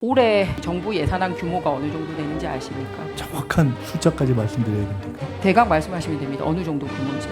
올해 정부 예산안 규모가 어느 정도 되는지 아십니까? 정확한 숫자까지 말씀드려야 됩니까? 대강 말씀하시면 됩니다. 어느 정도 규모인지.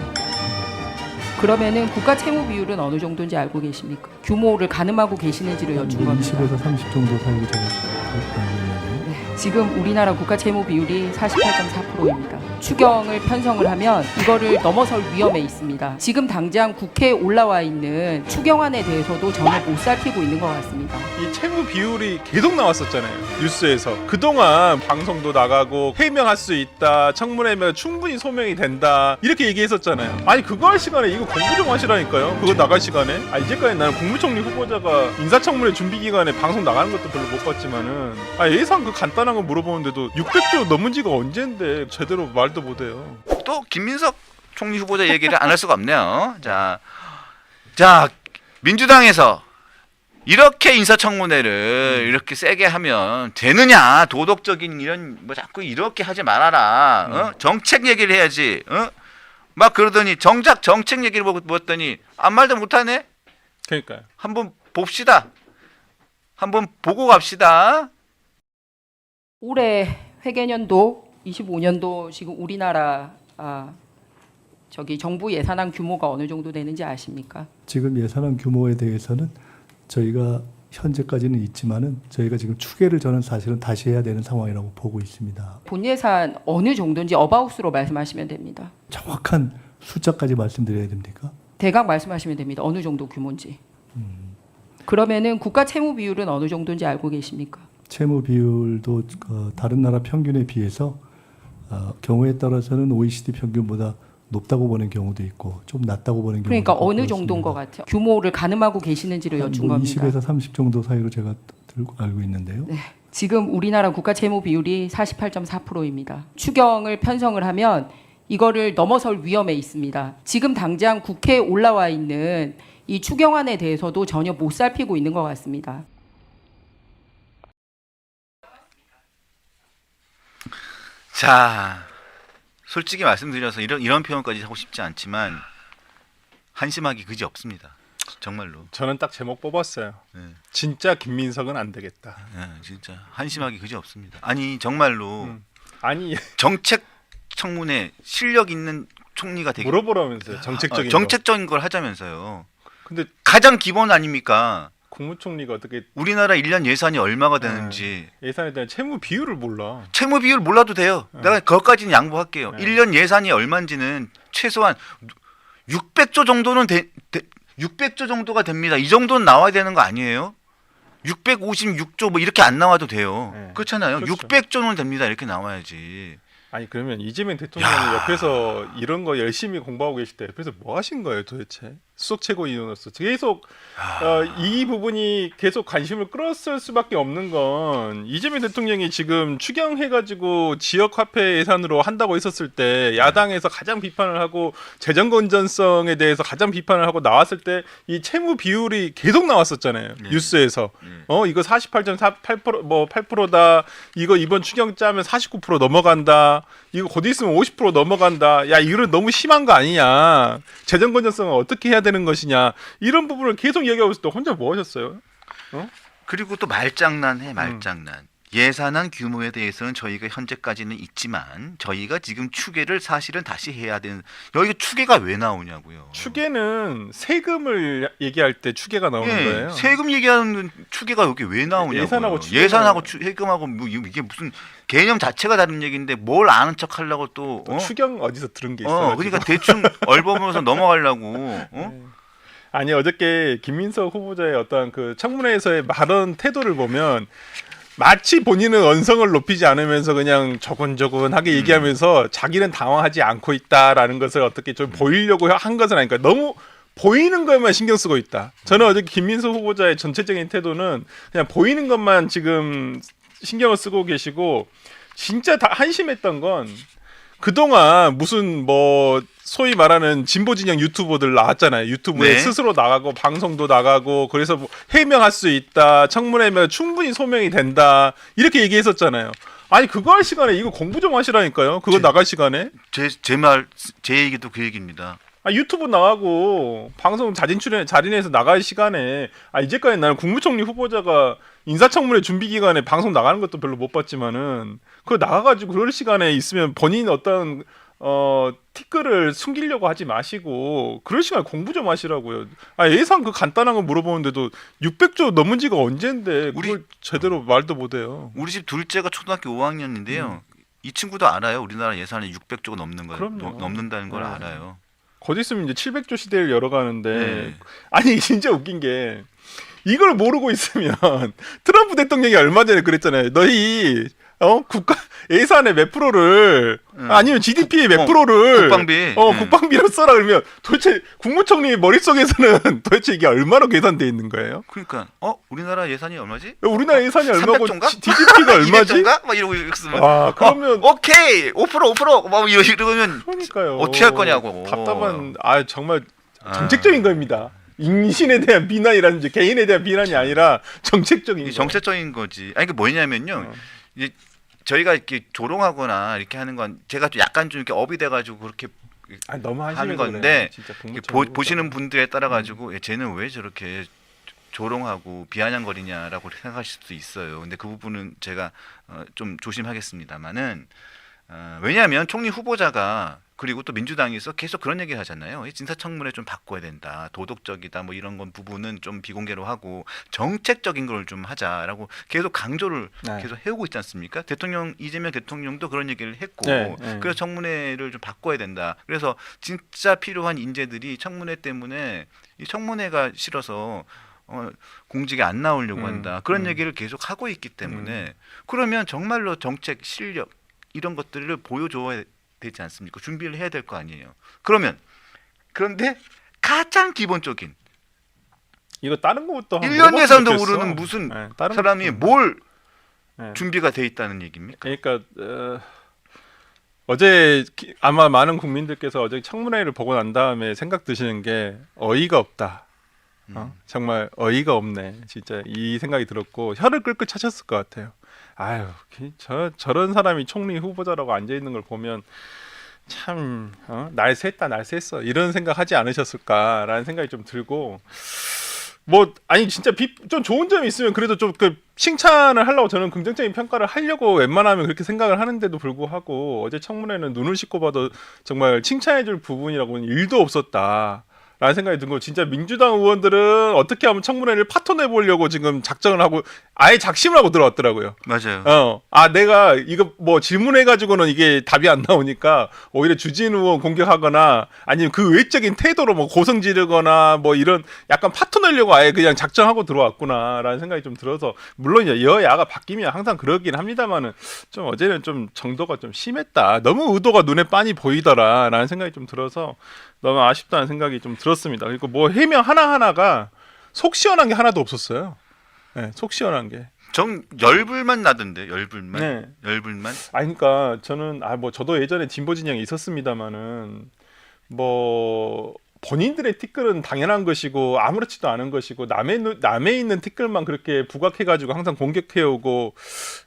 그러면은 국가 채무 비율은 어느 정도인지 알고 계십니까? 규모를 가늠하고 계시는지를 여쭌 겁니다. 20에서 30 정도 사이로 제가 알고 있는데 네, 지금 우리나라 국가 채무 비율이 48.4%입니다. 추경을 편성을 하면 이거를 넘어설 위험에 있습니다. 지금 당장 국회에 올라와 있는 추경안에 대해서도 전혀 못 살피고 있는 것 같습니다. 이 채무 비율이 계속 나왔었잖아요, 뉴스에서. 그동안 방송도 나가고 해명할 수 있다, 청문회면 충분히 소명이 된다 이렇게 얘기했었잖아요. 아니 그거 할 시간에 이거 공부 좀 하시라니까요. 그거 나갈 시간에. 이제까지 나는 국무총리 후보자가 인사청문회 준비 기간에 방송 나가는 것도 별로 못 봤지만은 예산 그 간단한 거 물어보는데도 600조 넘은 지가 언젠데 제대로 말도 못해요. 또 김민석 총리 후보자 얘기를 안 할 수가 없네요. 자 민주당에서 이렇게 인사청문회를 이렇게 세게 하면 되느냐, 도덕적인 이런 뭐 자꾸 이렇게 하지 말아라. 정책 얘기를 해야지. 막 그러더니 정작 정책 얘기를 보더니 아무 말도 못하네. 그러니까요. 한번 봅시다. 한번 보고 갑시다. 올해 회계년도 25년도 지금 우리나라 정부 예산안 규모가 어느 정도 되는지 아십니까? 지금 예산안 규모에 대해서는 저희가 현재까지는 있지만은 저희가 지금 추계를 저는 사실은 다시 해야 되는 상황이라고 보고 있습니다. 본 예산 어느 정도인지 어바웃으로 말씀하시면 됩니다. 정확한 숫자까지 말씀드려야 됩니까? 대강 말씀하시면 됩니다. 어느 정도 규모인지. 그러면은 국가 채무 비율은 어느 정도인지 알고 계십니까? 채무 비율도 다른 나라 평균에 비해서 경우에 따라서는 OECD 평균보다 높다고 보는 경우도 있고 좀 낮다고 보는 경우도 그러니까 있고 어느 그렇습니다. 정도인 것 같아요? 규모를 가늠하고 계시는지를 여쭌 뭐 겁니다. 20에서 30 정도 사이로 제가 알고 있는데요. 네, 지금 우리나라 국가 채무 비율이 48.4%입니다. 추경을 편성을 하면 이거를 넘어설 위험에 있습니다. 지금 당장 국회에 올라와 있는 이 추경안에 대해서도 전혀 못 살피고 있는 것 같습니다. 자, 솔직히 말씀드려서 이런 표현까지 하고 싶지 않지만 한심하기 그지 없습니다. 정말로. 저는 딱 제목 뽑았어요. 네. 진짜 김민석은 안 되겠다. 네, 진짜 한심하기 그지 없습니다. 아니 정말로 아니 정책 청문회 실력 있는 총리가 되게 물어보라면서요. 정책적인 거. 정책적인 걸 하자면서요. 근데 가장 기본 아닙니까? 국무총리가 어떻게 우리나라 1년 예산이 얼마가 되는지 예산에 대한 채무 비율을 몰라. 채무 비율 몰라도 돼요. 내가 그것까지는 양보할게요. 네. 1년 예산이 얼마인지는 최소한 600조 정도는 600조 정도가 됩니다. 이 정도는 나와야 되는 거 아니에요? 656조 뭐 이렇게 안 나와도 돼요. 네. 그렇잖아요. 그렇죠. 600조는 됩니다. 이렇게 나와야지. 아니 그러면 이재명 대통령이 옆에서 이런 거 열심히 공부하고 계실 때 옆에서 뭐 하신 거예요 도대체? 수석 최고위원으로서 계속 이 부분이 계속 관심을 끌었을 수밖에 없는 건 이재명 대통령이 지금 추경해가지고 지역화폐 예산으로 한다고 했었을 때 야당에서 가장 비판을 하고 재정 건전성에 대해서 가장 비판을 하고 나왔을 때 이 채무 비율이 계속 나왔었잖아요. 뉴스에서 이거 48.8% 뭐 8%다. 이거 이번 추경 짜면 49% 넘어간다. 이거 곧 있으면 50% 넘어간다. 야 이거는 너무 심한 거 아니냐. 재정 건전성은 어떻게 해야 되는 것이냐. 이런 부분을 계속 얘기하고 있을 때 혼자 뭐 하셨어요? 그리고 또 말장난해 말장난. 예산안 규모에 대해서는 저희가 현재까지는 있지만 저희가 지금 추계를 사실은 다시 해야 되는 여기 추계가 왜 나오냐고요. 추계는 세금을 얘기할 때 추계가 나오는 거예요. 세금 얘기하는 추계가 여기 왜 나오냐고요. 예산하고 추계가 예산하고 세금하고 뭐 이게 무슨 개념 자체가 다른 얘기인데 뭘 아는 척 하려고 또 추경 어디서 들은 게 있어요. 그러니까 대충 얼버무려서 넘어가려고. 아니 어저께 김민석 후보자의 어떤 그 청문회에서의 발언 태도를 보면 마치 본인은 언성을 높이지 않으면서 그냥 조곤조곤하게 얘기하면서 자기는 당황하지 않고 있다라는 것을 어떻게 좀 보이려고 한 것은 아니까 너무 보이는 것만 신경 쓰고 있다. 저는 어저께 김민석 후보자의 전체적인 태도는 그냥 보이는 것만 지금 신경을 쓰고 계시고 진짜 다 한심했던 건 그동안 무슨 뭐 소위 말하는 진보 진영 유튜버들 나왔잖아요. 유튜브에 네. 스스로 나가고 방송도 나가고 그래서 뭐 해명할 수 있다. 청문회면 충분히 소명이 된다. 이렇게 얘기했었잖아요. 아니 그거 할 시간에 이거 공부 좀 하시라니까요. 그거 나갈 시간에. 제 얘기도 그 얘기입니다. 유튜브 나가고 방송 자진 출연 자리내에서 나갈 시간에 이제까지 나는 국무총리 후보자가 인사청문회 준비 기간에 방송 나가는 것도 별로 못 봤지만은 그 나가가지고 그럴 시간에 있으면 본인 어떤 티끌을 숨기려고 하지 마시고 그럴 시간에 공부 좀 하시라고요. 아 예산 그 간단한 거 물어보는데도 600조 넘은 지가 언젠데 그걸 제대로 말도 못해요. 우리 집 둘째가 초등학교 5학년인데요. 이 친구도 알아요. 우리나라 예산이 600조가 넘는 걸 그럼요. 넘는다는 걸 네. 알아요. 곧 있으면 이제 700조 시대를 열어가는데 네. 아니 진짜 웃긴 게 이걸 모르고 있으면 트럼프 대통령이 얼마 전에 그랬잖아요. 너희 국가 예산의 몇 프로를 아니면 GDP의 몇 프로를 국방비 국방비로 써라 그러면 도대체 국무총리 머릿속에서는 도대체 이게 얼마로 계산돼 있는 거예요? 그러니까 우리나라 예산이 얼마지? 우리나라 예산이 얼마고 300조인가? GDP가 얼마지? 200조인가? 막 이러고 있으면 아 그러면 오케이 5% 막 이러면 그러니까요. 어떻게 할 거냐고. 답답한 정말 정책적인 겁니다. 인신에 대한 비난이라든지 개인에 대한 비난이 아니라 정책적인 거. 정책적인 거지. 아니 그 뭐냐면요. 이제 저희가 이렇게 조롱하거나 이렇게 하는 건 제가 좀 약간 좀 이렇게 업이 돼가지고 그렇게 너무 하는 건데 그래요. 진짜 보시는 분들에 따라 가지고 쟤는 왜 저렇게 조롱하고 비아냥거리냐라고 생각하실 수도 있어요. 근데 그 부분은 제가 좀 조심하겠습니다만은 왜냐하면 총리 후보자가 그리고 또 민주당에서 계속 그런 얘기 하잖아요. 인사청문회 좀 바꿔야 된다. 도덕적이다. 뭐 이런 건 부분은 좀 비공개로 하고 정책적인 걸 좀 하자라고 계속 강조를 계속 해오고 있지 않습니까? 이재명 대통령도 그런 얘기를 했고 그래서 청문회를 좀 바꿔야 된다. 그래서 진짜 필요한 인재들이 청문회 때문에 이 청문회가 싫어서 공직에 안 나오려고 한다. 그런 얘기를 계속 하고 있기 때문에 그러면 정말로 정책 실력 이런 것들을 보여줘야 되지 않습니까? 준비를 해야 될 거 아니에요. 그런데 가장 기본적인 이거 다른 것부터 1년 예산도 모르는 무슨 다른 사람이 것부터. 뭘 네. 준비가 돼 있다는 얘기입니까? 그러니까 어제 아마 많은 국민들께서 어제 청문회를 보고 난 다음에 생각 드시는 게 어이가 없다. 정말 어이가 없네. 진짜 이 생각이 들었고 혀를 끌끌 차셨을 것 같아요. 아유, 저런 사람이 총리 후보자라고 앉아 있는 걸 보면 참 날샜다 날샜어 이런 생각하지 않으셨을까라는 생각이 좀 들고 아니 진짜 좀 좋은 점이 있으면 그래도 좀 그 칭찬을 하려고 저는 긍정적인 평가를 하려고 웬만하면 그렇게 생각을 하는데도 불구하고 어제 청문회는 눈을 씻고 봐도 정말 칭찬해줄 부분이라고는 일도 없었다. 라는 생각이 든 거 진짜 민주당 의원들은 어떻게 하면 청문회를 파토내 보려고 지금 작정을 하고 아예 작심을 하고 들어왔더라고요. 맞아요. 내가 이거 질문해 가지고는 이게 답이 안 나오니까 오히려 주진 의원 공격하거나 아니면 그 외적인 태도로 고성 지르거나 이런 약간 파토내려고 아예 그냥 작정하고 들어왔구나라는 생각이 좀 들어서 물론 여야가 바뀌면 항상 그러긴 합니다만은 좀 어제는 좀 정도가 좀 심했다. 너무 의도가 눈에 빤히 보이더라라는 생각이 좀 들어서 너무 아쉽다는 생각이 좀 들었습니다. 그리고 해명 하나하나가 속 시원한 게 하나도 없었어요. 네, 속 시원한 게. 열불만 나던데 열불만. 네. 열불만. 그러니까 저는 저도 예전에 진보 진영에 있었습니다만은 본인들의 티끌은 당연한 것이고 아무렇지도 않은 것이고 남에 있는 티끌만 그렇게 부각해가지고 항상 공격해오고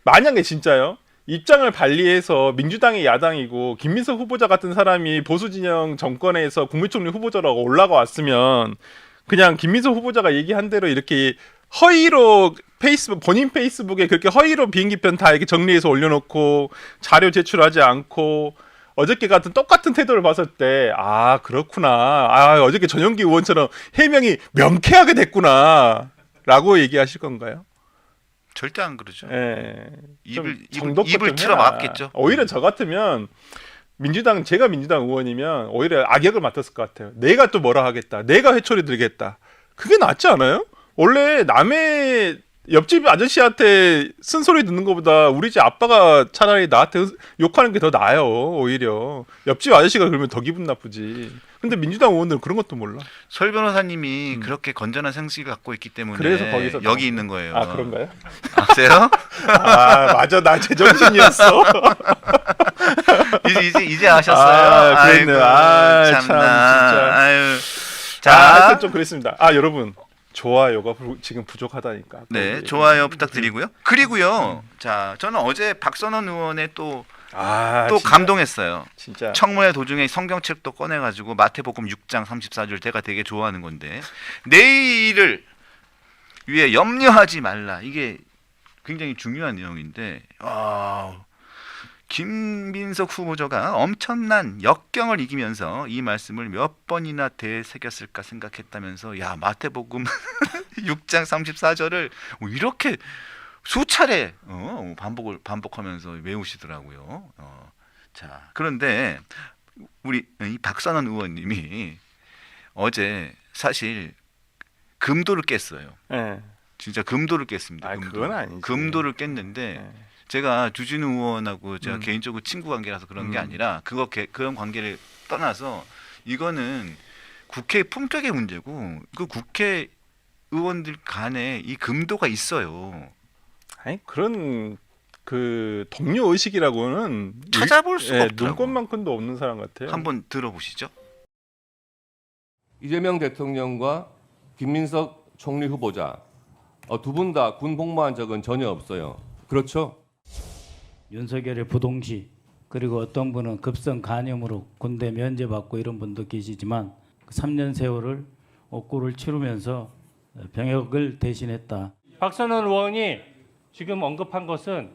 만약에 진짜요? 입장을 발리해서 민주당이 야당이고 김민석 후보자 같은 사람이 보수진영 정권에서 국무총리 후보자라고 올라가 왔으면 그냥 김민석 후보자가 얘기한 대로 이렇게 허위로 본인 페이스북에 그렇게 허위로 비행기편 다 이렇게 정리해서 올려놓고 자료 제출하지 않고 어저께 같은 똑같은 태도를 봤을 때 그렇구나. 어저께 전용기 의원처럼 해명이 명쾌하게 됐구나 라고 얘기하실 건가요? 절대 안 그러죠. 예. 입을 틀어 막았겠죠. 오히려 저 같으면 제가 민주당 의원이면 오히려 악역을 맡았을 것 같아요. 내가 또 뭐라 하겠다. 내가 회초리 들겠다. 그게 낫지 않아요? 원래 남의 옆집 아저씨한테 쓴소리 듣는 것보다 우리 집 아빠가 차라리 나한테 욕하는 게 더 나아요. 오히려 옆집 아저씨가 그러면 더 기분 나쁘지. 근데 민주당 의원들은 그런 것도 몰라. 설 변호사님이 그렇게 건전한 생식을 갖고 있기 때문에 그래서 거기서 여기 있는 거예요. 그런가요? 아세요? 맞아. 나 제정신이었어. 이제 아셨어요. 그랬네요. 참나. 진짜. 아유. 하여튼 좀 그랬습니다. 여러분. 좋아요가 지금 부족하다니까. 네, 좋아요 부탁드리고요. 그리고요. 자, 저는 어제 박선원 의원의 또 진짜? 감동했어요. 진짜. 청문회 도중에 성경책도 꺼내가지고 마태복음 6장 34절 제가 되게 좋아하는 건데 내일을 위해 염려하지 말라. 이게 굉장히 중요한 내용인데 김민석 후보자가 엄청난 역경을 이기면서 이 말씀을 몇 번이나 되새겼을까 생각했다면서 야 마태복음 6장 34절을 이렇게 수차례 반복하면서 외우시더라고요. 자 그런데 우리 이 박선원 의원님이 어제 사실 금도를 깼어요. 네. 진짜 금도를 깼습니다. 아, 그건 아니지. 금도를 깼는데 네. 제가 주진우 의원하고 제가 개인적으로 친구 관계라서 그런 게 아니라 그런 관계를 떠나서 이거는 국회 품격의 문제고 그 국회 의원들 간에 이 금도가 있어요. 아니 그런 그 동료 의식이라고는 찾아볼 수가 없더라고. 눈꽃만큼도 없는 사람 같아요. 한번 들어보시죠. 이재명 대통령과 김민석 총리 후보자 두 분 다 군 복무한 적은 전혀 없어요. 그렇죠? 윤석열의 부동시 그리고 어떤 분은 급성 간염으로 군대 면제받고 이런 분도 계시지만 3년 세월을 옥고를 치르면서 병역을 대신했다. 박선원 의원이 지금 언급한 것은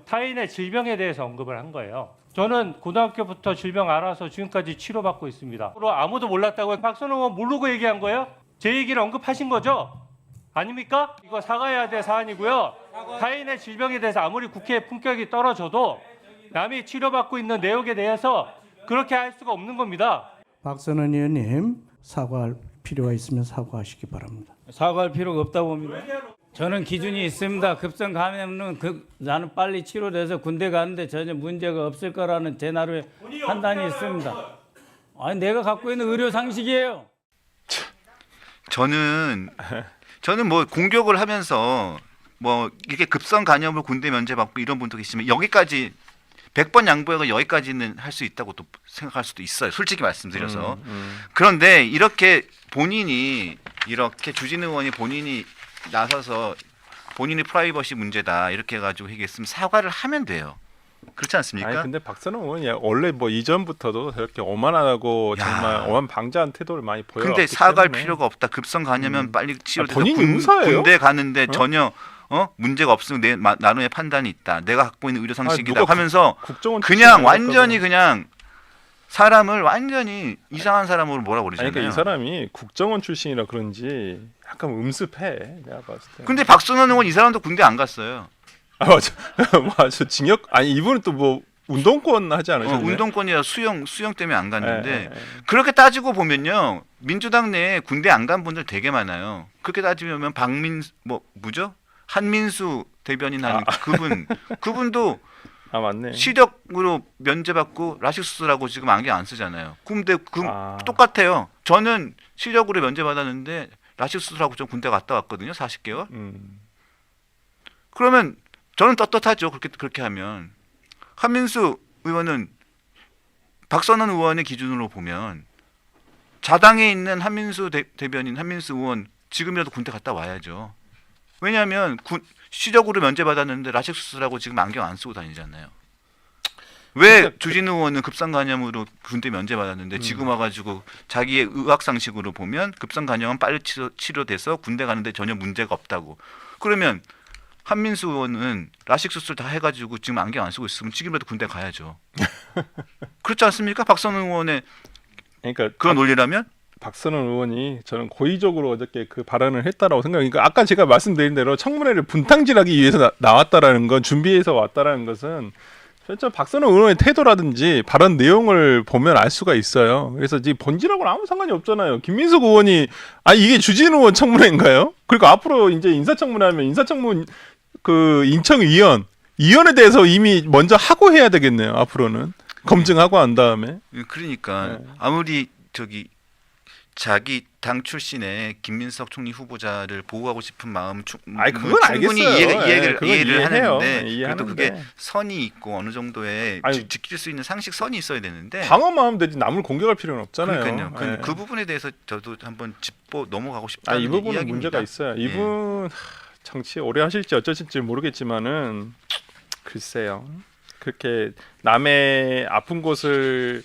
타인의 질병에 대해서 언급을 한 거예요. 저는 고등학교부터 질병 알아서 지금까지 치료받고 있습니다. 아무도 몰랐다고 박선원 의원 모르고 얘기한 거예요? 제 얘기를 언급하신 거죠? 아닙니까? 이거 사과해야 될 사안이고요. 타인의 질병에 대해서 아무리 국회의 품격이 떨어져도 남이 치료받고 있는 내용에 대해서 그렇게 할 수가 없는 겁니다. 박선원 의원님 사과할 필요가 있으면 사과하시기 바랍니다. 사과할 필요가 없다고 봅니다. 저는 기준이 있습니다. 급성 감염은 나는 빨리 치료돼서 군대 가는데 전혀 문제가 없을 거라는 제 나름의 판단이 있습니다. 아니 내가 갖고 있는 의료 상식이에요. 저는 뭐 공격을 하면서 뭐 이렇게 급성 간염을 군대 면제받고 이런 분도 계시면 여기까지 100번 양보해가 여기까지는 할 수 있다고 또 생각할 수도 있어요. 솔직히 말씀드려서. 그런데 이렇게 본인이 이렇게 주진우 의원이 본인이 나서서 본인의 프라이버시 문제다 이렇게 해가지고 얘기했으면 사과를 하면 돼요. 그렇지 않습니까? 아니 근데 박선원 의원이 원래 뭐 이전부터도 저렇게 오만하고 정말 오만방자한 태도를 많이 보여왔기 근데 사과할 때문에. 필요가 없다. 급성 간염은 빨리 치료돼서 본인이 의사예요? 군대 가는데 전혀 문제가 없으면 내 나름의 판단이 있다. 내가 갖고 있는 의료 상식이다 누가 하면서 국정원 그냥 출신이라고 완전히 했다고. 그냥 사람을 완전히 이상한 사람으로 뭐라 아니 그러잖아요. 그러니까 이 사람이 국정원 출신이라 그런지 약간 음습해 내가 봤을 때. 근데 박선원 의원 이 사람도 군대 안 갔어요. 아 맞아 맞아 징역 아니 이분은 또 뭐 운동권 하지 않으셨나요? 운동권이라 수영 때문에 안 갔는데 예. 그렇게 따지고 보면요 민주당 내에 군대 안 간 분들 되게 많아요. 그렇게 따지면 한민수 대변인 하는 그분도 아 맞네. 시력으로 면제받고 라식 수술하고 지금 안경 안 쓰잖아요. 근데 똑같아요. 저는 시력으로 면제받았는데 라식 수술하고 좀 군대 갔다 왔거든요. 40개월. 그러면 저는 떳떳하죠. 그렇게 하면 한민수 의원은 박선원 의원의 기준으로 보면 자당에 있는 한민수 대변인 한민수 의원 지금이라도 군대 갔다 와야죠. 왜냐하면 시력으로 면제받았는데 라식 수술하고 지금 안경 안 쓰고 다니잖아요. 왜 주진우 의원은 급성 간염으로 군대 면제받았는데 지금 와가지고 자기의 의학 상식으로 보면 급성 간염은 빨리 치료돼서 군대 가는데 전혀 문제가 없다고. 그러면 한민수 의원은 라식 수술 다 해가지고 지금 안경 안 쓰고 있으면 지금이라도 군대 가야죠. 그렇지 않습니까? 박선원 의원의 그러니까 그런 논리라면? 박선원 의원이 저는 고의적으로 어저께 그 발언을 했다라고 생각하니까 아까 제가 말씀드린 대로 청문회를 분탕질하기 위해서 나왔다라는 건 준비해서 왔다라는 것은 실제 박선원 의원의 태도라든지 발언 내용을 보면 알 수가 있어요. 그래서 이 본질하고는 아무 상관이 없잖아요. 김민석 의원이 이게 주진우 의원 청문회인가요? 그리고 앞으로 이제 인사청문회하면 인사청문 그 인천위원에 대해서 이미 먼저 하고 해야 되겠네요. 앞으로는 검증하고 한 다음에. 그러니까 아무리 자기 당 출신의 김민석 총리 후보자를 보호하고 싶은 마음 그건 충분히 알겠어요. 이해를 이해해요. 하는데 이해하는데. 그래도 그게 선이 있고 어느 정도의 지킬 수 있는 상식 선이 있어야 되는데 방어만 하면 되지 남을 공격할 필요는 없잖아요. 그러니까요. 예. 그 부분에 대해서 저도 한번 짚고 넘어가고 싶다는 이 부분은 이야기입니다. 문제가 있어요. 이분 정치 오래 하실지 어쩌실지 모르겠지만은 글쎄요. 그렇게 남의 아픈 곳을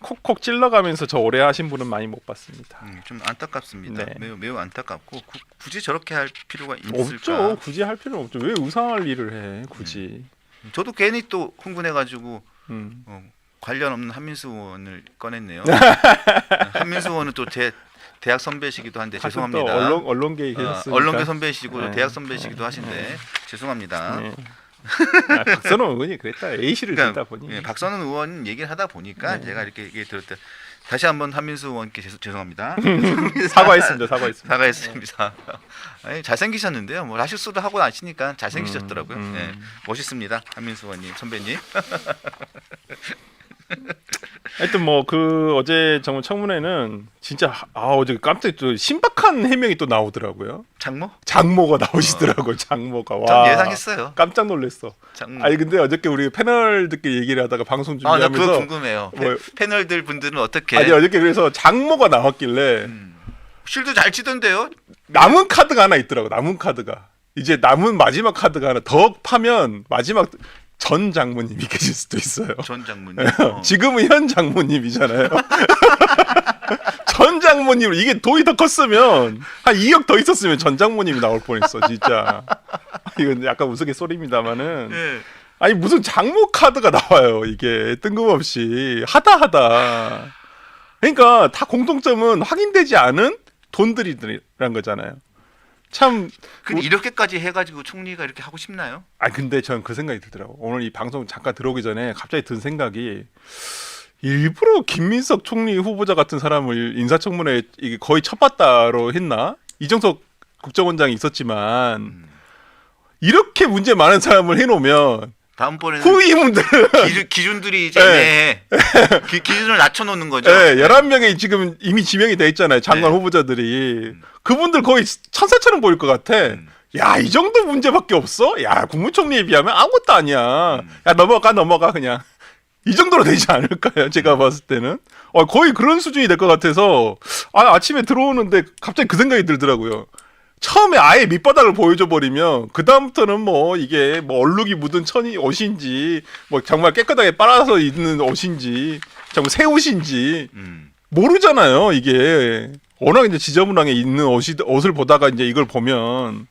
콕콕 찔러가면서 저 오래 하신 분은 많이 못 봤습니다. 좀 안타깝습니다. 네. 매우 안타깝고 굳이 저렇게 할 필요가 있을까? 없죠. 굳이 할 필요는 없죠. 왜 의상할 일을 해? 굳이. 저도 괜히 또 흥분해가지고 음. 관련 없는 한민수 의원을 꺼냈네요. 한민수 의원은 또 대학 선배시기도 한데 사실 또 죄송합니다. 언론계에 계셨으니까. 언론계 선배시고 네. 대학 선배시기도 하신데 죄송합니다. 네. 박선호 의원이 그랬다. A씨를 듣다 보니. 예, 박선원 의원 얘기를 하다 보니까 제가 이렇게 얘기 들었다. 다시 한번 한민수 의원께 죄송합니다. 사과했습니다. 사과했습니다. 아니, 잘생기셨는데요. 뭐 라식수도 하고 나시니까 잘생기셨더라고요. 예, 멋있습니다, 한민수 의원님 선배님. 하여튼 뭐 그 어제 정말 청문회는 진짜 어제 깜짝 또 신박한 해명이 또 나오더라고요. 장모가 나오시더라고요. 장모가 와. 전 예상했어요. 깜짝 놀랐어. 장모. 아니 근데 어저께 우리 패널들끼리 얘기를 하다가 방송 나 준비하면서 그거 궁금해요. 뭐- 패널들 분들은 어떻게? 아니 어저께 그래서 장모가 나왔길래 쉴드 잘 치던데요. 남은 카드가 하나 있더라고. 남은 카드가 이제 남은 마지막 카드가 하나 더 파면 마지막 전 장모님이 계실 수도 있어요. 전 장모님. 지금은 현 장모님이잖아요. 전 장모님 이게 돈이 더 컸으면 한 2억 더 있었으면 전 장모님이 나올 뻔했어 진짜. 이건 약간 우스갯소리입니다만은 예. 아니 무슨 장모 카드가 나와요 이게 뜬금없이 하다. 그러니까 다 공통점은 확인되지 않은 돈들이란 거잖아요. 참. 근데 이렇게까지 해가지고 총리가 이렇게 하고 싶나요? 아 근데 저는 그 생각이 들더라고. 오늘 이 방송 잠깐 들어오기 전에 갑자기 든 생각이 일부러 김민석 총리 후보자 같은 사람을 인사청문회 이게 거의 첫 봤다로 했나? 이정석 국정원장이 있었지만 이렇게 문제 많은 사람을 해놓으면 다음번에는 후임들 기준들이 이제 기준을 낮춰놓는 거죠. 네, 11명이 지금 이미 지명이 돼 있잖아요. 장관 네. 후보자들이. 그분들 거의 천사처럼 보일 것 같아. 야, 이 정도 문제밖에 없어? 야, 국무총리에 비하면 아무것도 아니야. 야, 넘어가 그냥. 이 정도로 되지 않을까요? 제가 봤을 때는. 거의 그런 수준이 될 것 같아서 아침에 들어오는데 갑자기 그 생각이 들더라고요. 처음에 아예 밑바닥을 보여줘 버리면 그 다음부터는 뭐 이게 뭐 얼룩이 묻은 옷인지 뭐 정말 깨끗하게 빨아서 입는 옷인지 정말 새 옷인지 모르잖아요. 이게 워낙 이제 지저분하게 입는 옷을 보다가 이제 이걸 보면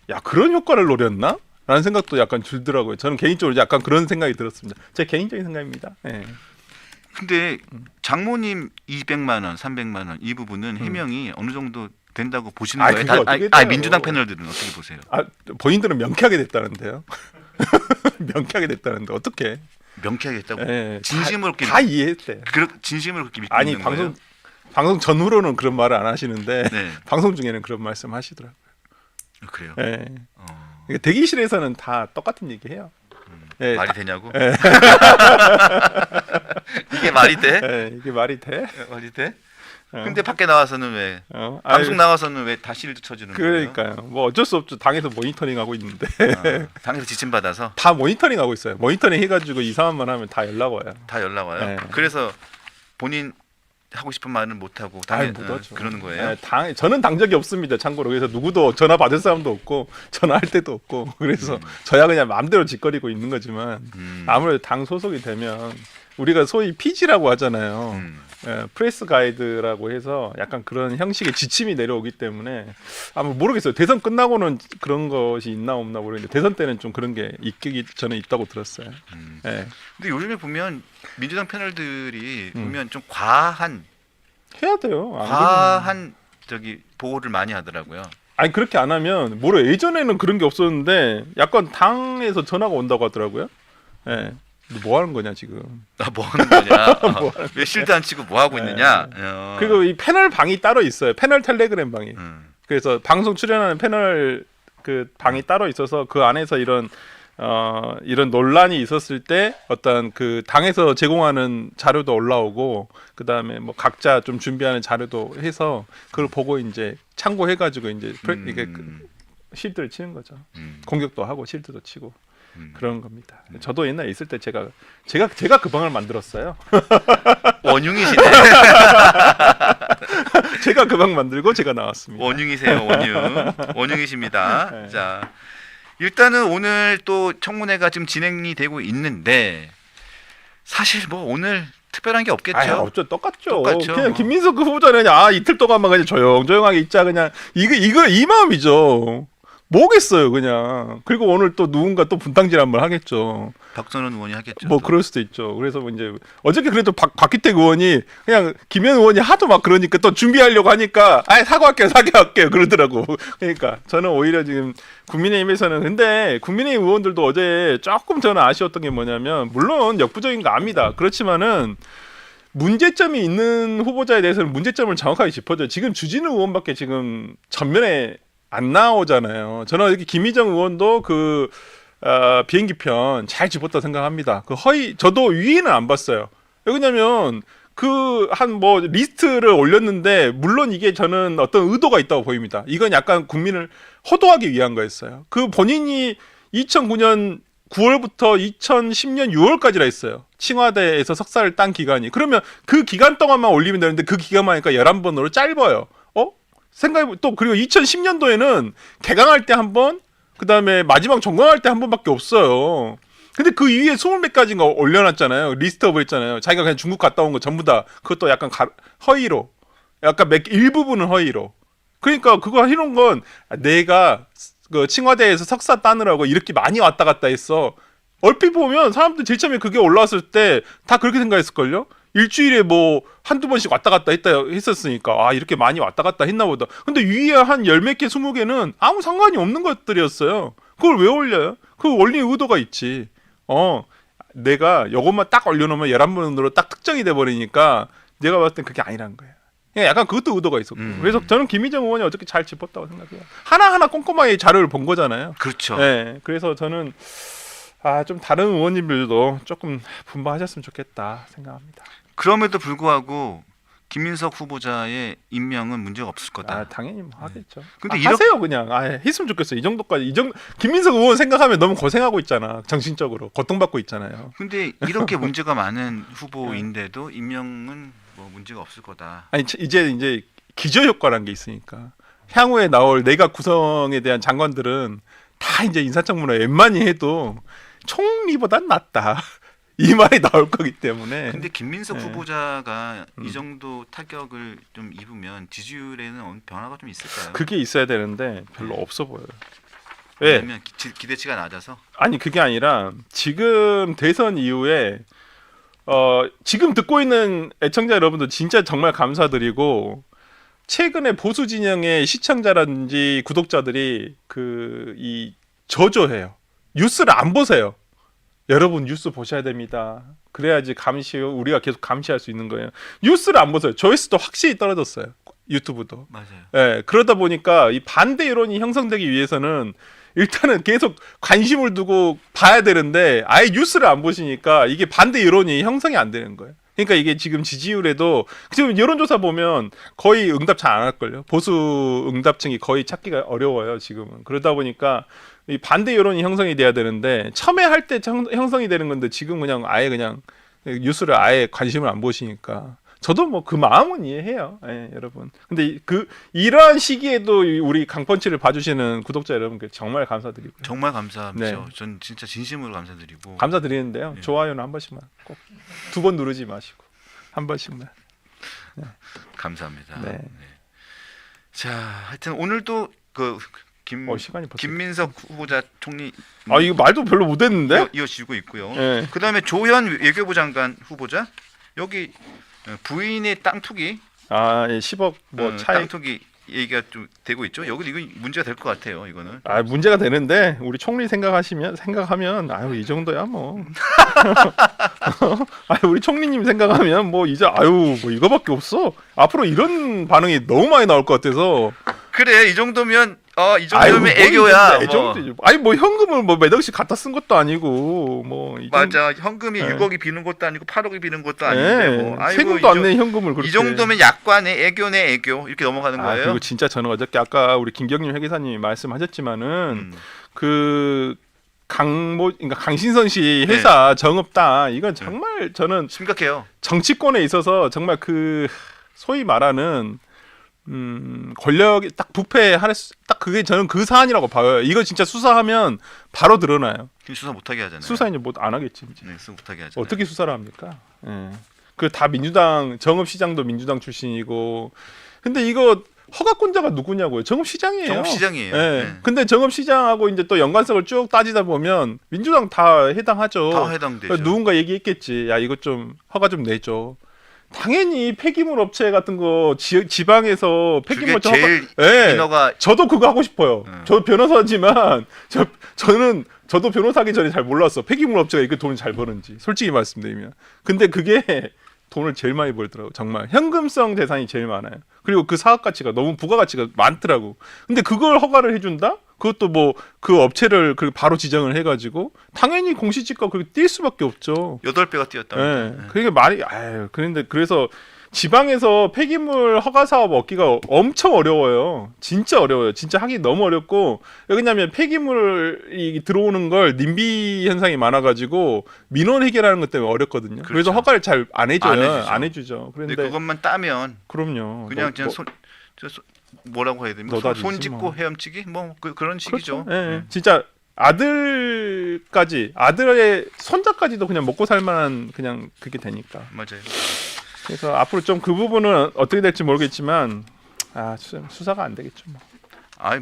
야 그런 효과를 노렸나? 라는 생각도 약간 들더라고요. 저는 개인적으로 약간 그런 생각이 들었습니다. 제 개인적인 생각입니다. 네. 근데 장모님 200만 원, 300만 원 이 부분은 해명이 어느 정도 된다고 보시는 거예요? 그게 어떻게 돼요? 민주당 패널들은 어떻게 보세요? 본인들은 명쾌하게 됐다는데요. 명쾌하게 됐다는데 어떻게? 명쾌하게 했다고? 네, 진심으로 다 이해했대. 진심으로 그렇게 믿고 아니 있는 거예요? 방송 전후로는 그런 말을 안 하시는데 네. 방송 중에는 그런 말씀 하시더라고요. 그래요? 네. 그러니까 대기실에서는 다 똑같은 얘기해요. 네, 말이 되냐고? 이게 말이 돼? 네, 이게 말이 돼? 말이 돼? 근데 밖에 나와서는 왜 방송 나와서는 왜 다 실드 쳐주는 거예요? 그러니까요. 뭐 어쩔 수 없죠. 당에서 모니터링 하고 있는데 당에서 지침 받아서 다 모니터링 하고 있어요. 모니터링 해가지고 이상한 말 하면 다 연락 와요. 다 연락 와요. 네. 그래서 본인 하고 싶은 말은 못 하고 못 하죠. 그러는 거예요. 네, 저는 당 적이 없습니다. 참고로 그래서 누구도 전화 받을 사람도 없고 전화할 때도 없고 그래서 저야 그냥 마음대로 짓거리고 있는 거지만 아무래도 당 소속이 되면 우리가 소위 PG라고 하잖아요. 프레스 가이드라고 해서 약간 그런 형식의 지침이 내려오기 때문에 아마 모르겠어요. 대선 끝나고는 그런 것이 있나 없나 모르겠는데 대선 때는 좀 그런 게 있기 전에 있다고 들었어요. 네. 근데 요즘에 보면 민주당 패널들이 보면 좀 과한 해야 돼요. 보호를 많이 하더라고요. 아니 그렇게 안 하면 뭐래 예전에는 그런 게 없었는데 약간 당에서 전화가 온다고 하더라고요. 예. 뭐 하는 거냐 지금? 뭐 하는 거냐? 왜 실드 안 치고 뭐 하고 있느냐? 그리고 이 패널 방이 따로 있어요. 패널 텔레그램 방이. 그래서 방송 출연하는 패널 그 방이 따로 있어서 그 안에서 이런 논란이 있었을 때 어떤 그 당에서 제공하는 자료도 올라오고 그 다음에 뭐 각자 좀 준비하는 자료도 해서 그걸 보고 이제 참고해가지고 이제 이게 실드를 치는 거죠. 공격도 하고 실드도 치고. 그런 겁니다. 저도 옛날에 있을 때 제가 그 방을 만들었어요. 원흉이시네. 제가 그 방 만들고 제가 나왔습니다. 원흉이세요, 원흉이십니다. 네. 자, 일단은 오늘 또 청문회가 지금 진행이 되고 있는데 사실 뭐 오늘 특별한 게 없겠죠. 아, 없죠. 똑같죠. 똑같죠. 그냥 김민석 그 후보자는 이틀 동안만 그냥 조용조용하게 있자 그냥 이거 이 마음이죠. 뭐겠어요, 그냥. 그리고 오늘 또 누군가 또 분탕질 한번 하겠죠. 박선원 의원이 하겠죠. 뭐 또. 그럴 수도 있죠. 그래서 뭐 이제 어저께 그래도 박기택 의원이 그냥 김현 의원이 하도 막 그러니까 또 준비하려고 하니까 사과할게요 그러더라고. 그러니까 저는 오히려 지금 국민의힘에서는 근데 국민의힘 의원들도 어제 조금 저는 아쉬웠던 게 뭐냐면 물론 역부족인 거 압니다. 그렇지만은 문제점이 있는 후보자에 대해서는 문제점을 정확하게 짚어줘요. 지금 주진우 의원밖에 지금 전면에 안 나오잖아요. 저는 이렇게 김희정 의원도 비행기 편 잘 짚었다 생각합니다. 저도 위에는 안 봤어요. 왜냐면 리스트를 올렸는데 물론 이게 저는 어떤 의도가 있다고 보입니다. 이건 약간 국민을 호도하기 위한 거였어요. 본인이 2009년 9월부터 2010년 6월까지라 했어요. 칭화대에서 석사를 딴 기간이. 그러면 그 기간 동안만 올리면 되는데 그 기간만 하니까 11번으로 짧아요. 그리고 2010년도에는 개강할 때 한 번, 그 다음에 마지막 종강할 때 한 번밖에 없어요. 근데 그 이후에 20몇 가지인가 올려놨잖아요. 리스트업을 했잖아요. 자기가 그냥 중국 갔다 온 거 전부 다 그것도 약간 허위로, 약간 일부분은 허위로. 그러니까 그거 해놓은 건 내가 그 칭화대에서 석사 따느라고 이렇게 많이 왔다 갔다 했어. 얼핏 보면 사람들 제일 처음에 그게 올라왔을 때 다 그렇게 생각했을걸요? 일주일에 한두 번씩 왔다 갔다 했었으니까 이렇게 많이 왔다 갔다 했나 보다. 근데 위에 한 10몇 개 20개는 아무 상관이 없는 것들이었어요. 그걸 왜 올려요? 그 올린 의도가 있지. 내가 이것만 딱 올려놓으면 11번으로 딱 특정이 돼버리니까 내가 봤을 땐 그게 아니라는 거예요. 약간 그것도 의도가 있었고. 그래서 저는 김희정 의원이 어저께 잘 짚었다고 생각해요. 하나하나 꼼꼼하게 자료를 본 거잖아요. 그렇죠. 네, 그래서 저는 좀 다른 의원님들도 조금 분발하셨으면 좋겠다 생각합니다. 그럼에도 불구하고 김민석 후보자의 임명은 문제가 없을 거다. 당연히 하겠죠. 근데 하세요 그냥. 했으면 좋겠어요. 이 정도까지. 김민석 의원 생각하면 너무 고생하고 있잖아. 정신적으로 고통받고 있잖아요. 근데 이렇게 문제가 많은 후보인데도 임명은 문제가 없을 거다. 아니 이제 기저 효과라는 게 있으니까 향후에 나올 내각 구성에 대한 장관들은 다 이제 인사청문회 웬만히 해도 총리보단 낫다. 이 말이 나올 거기 때문에. 근데 김민석 후보자가 이 정도 타격을 좀 입으면 지지율에는 변화가 좀 있을까요? 그게 있어야 되는데 별로 없어 보여요. 왜? 왜냐면 기대치가 낮아서. 아니 그게 아니라 지금 대선 이후에 지금 듣고 있는 애청자 여러분들 진짜 정말 감사드리고 최근에 보수 진영의 시청자라든지 구독자들이 저조해요. 뉴스를 안 보세요. 여러분 뉴스 보셔야 됩니다. 그래야지 우리가 계속 감시할 수 있는 거예요. 뉴스를 안 보세요. 조회수도 확실히 떨어졌어요. 유튜브도. 맞아요. 예, 그러다 보니까 이 반대 여론이 형성되기 위해서는 일단은 계속 관심을 두고 봐야 되는데 아예 뉴스를 안 보시니까 이게 반대 여론이 형성이 안 되는 거예요. 그러니까 이게 지금 지지율에도 지금 여론조사 보면 거의 응답 잘 안 할걸요. 보수 응답층이 거의 찾기가 어려워요 지금은. 그러다 보니까 이 반대 여론이 형성이 돼야 되는데 처음에 할 때 형성이 되는 건데 지금 그냥 아예 그냥 뉴스를 아예 관심을 안 보시니까 저도 그 마음은 이해해요. 여러분. 근데 이러한 시기에도 우리 강펀치를 봐주시는 구독자 여러분께 정말 감사드리고요. 정말 감사합니다. 네. 전 진짜 진심으로 감사드리고. 감사드리는데요. 좋아요는 한 번씩만 꼭 2번 누르지 마시고 한 번씩만. 감사합니다. 네. 자, 하여튼 오늘도 시간이 벌써. 김민석 후보자 총리 이거 말도 별로 못했는데? 이어지고 있고요. 네. 그다음에 조현 외교부 장관 후보자 여기 부인의 땅 투기 10억 차이. 땅 투기 얘기가 좀 되고 있죠. 이거 문제가 될 것 같아요. 이거는. 문제가 되는데 우리 총리 생각하면 이 정도야 뭐. 우리 총리님 생각하면 이제 이거밖에 없어. 앞으로 이런 반응이 너무 많이 나올 것 같아서. 그래 이 정도면 애교야. 애정도. 현금을 몇 억씩 갖다 쓴 것도 아니고 맞아. 현금이 6억이 비는 것도 아니고 8억이 비는 것도 아닌데 세금도 안 낸 현금을 그렇게. 이 정도면 약관의 애교네 애교 이렇게 넘어가는 거예요. 그리고 진짜 저는 어저께 아까 우리 김경림 회계사님이 말씀하셨지만은 그러니까 강신선 씨 회사 정읍당 이건 정말 저는 심각해요. 정치권에 있어서 정말 소위 말하는 권력이 딱 부패하는 딱 그게 저는 그 사안이라고 봐요. 이거 진짜 수사하면 바로 드러나요. 수사 못하게 하잖아요. 수사 이제 안 하겠지. 이제. 네, 수사 못하게 하잖아요. 어떻게 수사를 합니까? 그 다 민주당 정읍시장도 민주당 출신이고. 근데 이거 허가권자가 누구냐고요? 정읍시장이에요. 정읍시장이에요. 예. 네. 근데 정읍시장하고 이제 또 연관성을 쭉 따지다 보면 민주당 다 해당하죠. 다 해당되죠. 누군가 얘기했겠지. 야 이거 좀 허가 좀 내줘. 당연히 폐기물 업체 같은 거 지방에서 폐기물 그게 제일 예. 인허가 저도 그거 하고 싶어요. 저 변호사지만 저도 변호사기 전에 잘 몰랐어. 폐기물 업체가 이렇게 돈을 잘 버는지. 솔직히 말씀드리면. 근데 그게 돈을 제일 많이 벌더라고. 정말 현금성 재산이 제일 많아요. 그리고 그 사업 가치가 너무 부가가치가 많더라고. 근데 그걸 허가를 해준다? 그것도 뭐 그 업체를 바로 지정을 해가지고 당연히 공시지가 그렇게 뛸 수밖에 없죠. 8배가 뛰었다. 예. 그게 말이 그런데 그래서 지방에서 폐기물 허가 사업 얻기가 엄청 어려워요. 진짜 어려워요. 진짜 하기 너무 어렵고 왜냐하면 폐기물이 들어오는 걸 님비 현상이 많아가지고 민원 해결하는 것 때문에 어렵거든요. 그렇죠. 그래서 허가를 잘 안 해줘요. 안 해주죠. 안 해주죠. 근데 그런데 그것만 따면 그럼요. 그냥 뭐라고 해야 됩니까? 너다지지 손 짚고 뭐. 헤엄치기 뭐 그런 식이죠. 그렇죠. 예. 진짜 아들의 손자까지도 그냥 먹고 살만한 그냥 그게 되니까. 맞아요. 그래서 앞으로 좀 그 부분은 어떻게 될지 모르겠지만 수사가 안 되겠죠. 뭐.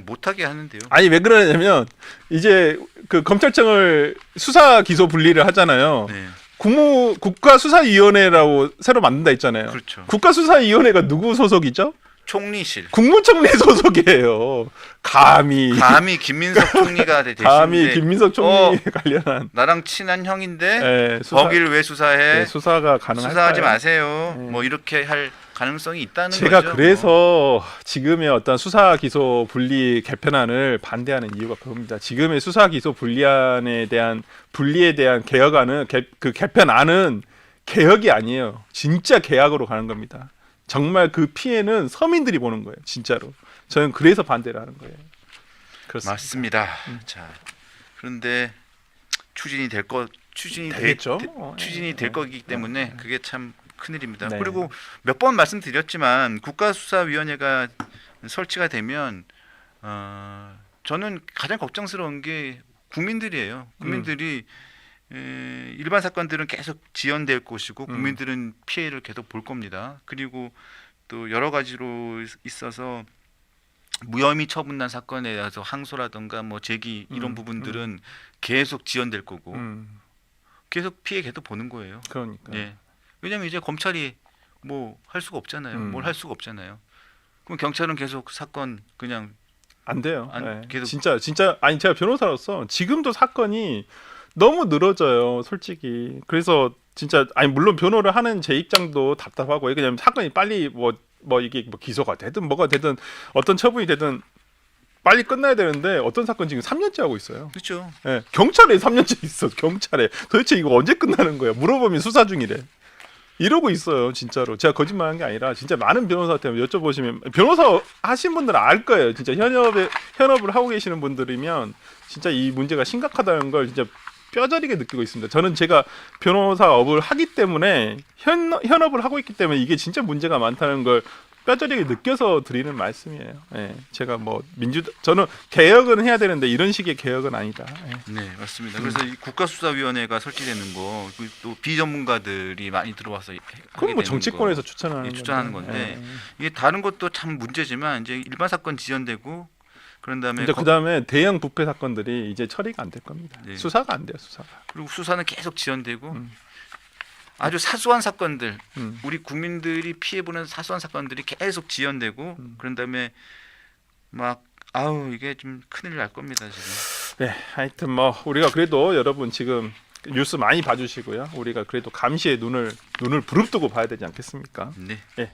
못하게 하는데요. 아니 왜 그러냐면 이제 그 검찰청을 수사 기소 분리를 하잖아요. 네. 국가수사위원회라고 새로 만든다 했잖아요. 그렇죠. 국가수사위원회가 누구 소속이죠? 총리실. 국무총리 소속이에요. 감히 김민석 총리가 대신인데 감히 김민석 총리 관련한 나랑 친한 형인데 예, 거기를 왜 수사해? 예, 수사가 가능할까요? 수사하지 마세요. 예. 뭐 이렇게 할 가능성이 있다는 제가 거죠. 그래서 지금의 어떤 수사 기소 분리 개편안을 반대하는 이유가 그겁니다. 지금의 수사 기소 분리에 대한 개혁안은 그 개편안은 개혁이 아니에요. 진짜 개혁으로 가는 겁니다. 정말 그 피해는 서민들이 보는 거예요. 진짜로. 저는 그래서 반대를 하는 거예요. 그렇습니다. 맞습니다. 자, 그런데 추진이 되겠죠. 될 거기 때문에 그게 참 큰일입니다. 네. 그리고 몇 번 말씀드렸지만 국가수사위원회가 설치가 되면 저는 가장 걱정스러운 게 국민들이에요. 국민들이 일반 사건들은 계속 지연될 것이고 국민들은 피해를 계속 볼 겁니다. 그리고 또 여러 가지로 있어서 무혐의 처분난 사건에 대해서 항소라든가 뭐 제기 이런 부분들은 계속 지연될 거고 계속 피해 계속 보는 거예요. 그러니까. 예. 왜냐하면 이제 검찰이 뭐 할 수가 없잖아요. 뭘 할 수가 없잖아요. 그럼 경찰은 계속 사건 그냥 안 돼요. 안- 네. 계속- 진짜 아니 제가 변호사로서 지금도 사건이 너무 늘어져요, 솔직히. 그래서 진짜 물론 변호를 하는 제 입장도 답답하고 왜냐면 사건이 빨리 뭐 이게 뭐 기소가 되든 뭐가 되든 어떤 처분이 되든 빨리 끝나야 되는데 어떤 사건 지금 3년째 하고 있어요. 그렇죠. 예, 경찰에 3년째 있어. 경찰에 도대체 이거 언제 끝나는 거야? 물어보면 수사 중이래. 이러고 있어요, 진짜로. 제가 거짓말한 게 아니라 진짜 많은 변호사한테 여쭤보시면 변호사 하신 분들은 알 거예요. 진짜 현업을 하고 계시는 분들이면 진짜 이 문제가 심각하다는 걸 진짜 뼈저리게 느끼고 있습니다. 저는 제가 변호사업을 하기 때문에 현업을 하고 있기 때문에 이게 진짜 문제가 많다는 걸 뼈저리게 느껴서 드리는 말씀이에요. 예, 제가 저는 개혁은 해야 되는데 이런 식의 개혁은 아니다. 예. 네, 맞습니다. 그래서 이 국가수사위원회가 설치되는 거, 또 비전문가들이 많이 들어와서 그건 뭐 정치권에서 추천하는 건데 예. 이게 다른 것도 참 문제지만 이제 일반 사건 지연되고 그런 다음에 이제 그다음에 대형 부패 사건들이 이제 처리가 안 될 겁니다. 네. 수사가 안 돼요, 수사가. 그리고 수사는 계속 지연되고 아주 사소한 사건들, 우리 국민들이 피해보는 사소한 사건들이 계속 지연되고 그런 다음에 이게 좀 큰일 날 겁니다 지금. 네, 하여튼 우리가 그래도 여러분 지금 뉴스 많이 봐주시고요. 우리가 그래도 감시의 눈을 부릅뜨고 봐야 되지 않겠습니까? 네. 예.